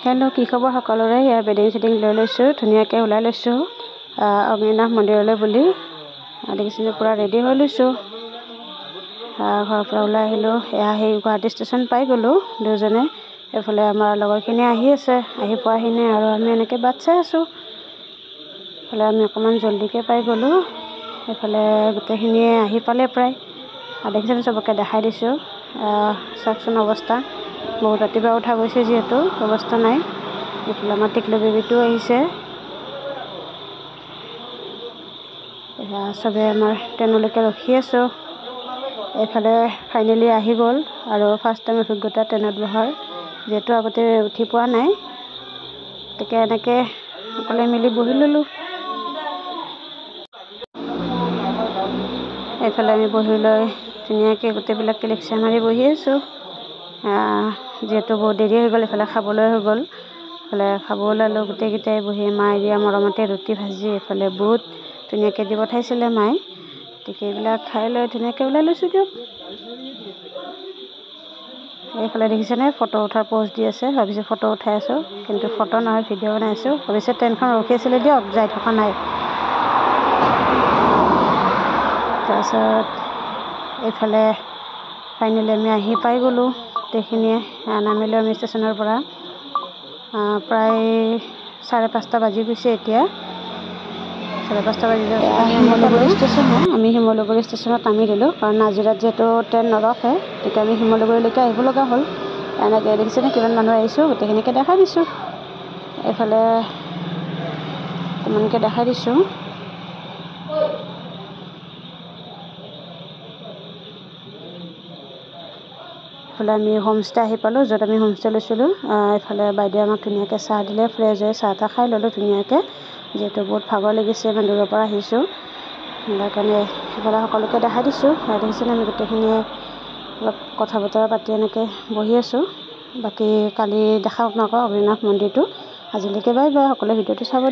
Hello' কি খবৰ সকলোৰে। ইয়াৰ বেডিং চেডিং লৈ লৈছোঁ, ধুনীয়াকৈ ওলাই লৈছোঁ অগ্নিনাভ মন্দিৰলৈ বুলি। দেখিছেনে পূৰা ৰেডি হৈ লৈছোঁ। ঘৰৰ পৰা ওলাই আহিলোঁ। এয়া সেই গুৱাহাটী ষ্টেচন পাই গ'লোঁ দুজনে। এইফালে আমাৰ লগৰখিনি আহি আছে, আহি পোৱাহি নাই আৰু আমি এনেকৈ বাট চাই আছোঁ। এইফালে আমি অকণমান জল্দিকৈ পাই গ'লোঁ। এইফালে গোটেইখিনিয়ে আহি পালে প্ৰায়। দেখিছেনে চবকে দেখাই দিছোঁ। চাওকচোন অৱস্থা, বহুত ৰাতিপুৱা উঠা গৈছে যিহেতু অৱস্থা নাই। এইফালে আমাৰ টিকলু বেবীটো আহিছে। চবে আমাৰ ট্ৰেইনলৈকে ৰখি আছোঁ। এইফালে ফাইনেলি আহি গ'ল আৰু ফাৰ্ষ্ট টাইম অভিজ্ঞতা ট্ৰেইনত বহাৰ, যিহেতু আগতে উঠি পোৱা নাই। গতিকে এনেকৈ সকলোৱে মিলি বহি ল'লোঁ। এইফালে আমি বহি লৈ ধুনীয়াকৈ গোটেইবিলাকে লেকচাৰ মাৰি বহি আছোঁ। যিহেতু বহুত দেৰি হৈ গ'ল, এইফালে খাবলৈ হৈ গ'ল। এইফালে খাব ওলালোঁ গোটেইকেইটাই বহি। মায়ে দিয়া মৰমতে ৰুটি ভাজি এইফালে বুট ধুনীয়াকৈ দি পঠাইছিলে মায়ে। গতিকে এইবিলাক খাই লৈ ধুনীয়াকৈ ওলাই লৈছোঁ দিয়ক। এইফালে দেখিছেনে ফটো উঠাৰ প'জ দি আছে। ভাবিছোঁ ফটো উঠাই আছোঁ, কিন্তু ফটো নহয় ভিডিঅ' বনাই আছোঁ। ভাবিছোঁ ট্ৰেইনখন ৰখি আছিলে দিয়ক, যাই থকা নাই। তাৰপিছত এইফালে ফাইনেলি আমি আহি পাই গ'লোঁ গোটেইখিনিয়ে। নামিলোঁ আমি ষ্টেচনৰ পৰা। প্ৰায় 5:30 বাজি গৈছে এতিয়া। 5:30 বাজি যোৱাৰ পিছত আমি শিমলুগুৰি ষ্টেচন হয়। আমি শিমলুগুৰি ষ্টেচনত নামি দিলোঁ, কাৰণ নাজিৰাত যিহেতু ট্ৰেইন নৰখে। গতিকে আমি শিমলুগুৰিলৈকে আহিব লগা হ'ল। এনেকৈ দেখিছেনে কিমান মানুহ আহিছোঁ, গোটেইখিনিকে দেখাই দিছোঁ। এইফালে অকণমানকৈ দেখাই দিছোঁ। এইফালে আমি হোমষ্টে আহি পালোঁ, য'ত আমি হোমষ্টে লৈছিলোঁ। এইফালে বাইদেৱে আমাক ধুনীয়াকৈ চাহ দিলে। ফ্ৰেছ হৈ চাহ তাহ খাই ল'লোঁ ধুনীয়াকৈ, যিহেতু বহুত ভাগৰ লাগিছে, ইমান দূৰৰ পৰা আহিছোঁ। সেইকাৰণে সেইফালে সকলোকে দেখাই দিছোঁ। দেখিছেনে আমি গোটেইখিনিয়ে অলপ কথা বতৰা পাতি এনেকৈ বহি আছোঁ। বাকী কালি দেখাওক নকওঁ অগ্নিনাভ মন্দিৰটো। আজিলৈকে বাই বাই, সকলোৱে ভিডিঅ'টো চাব।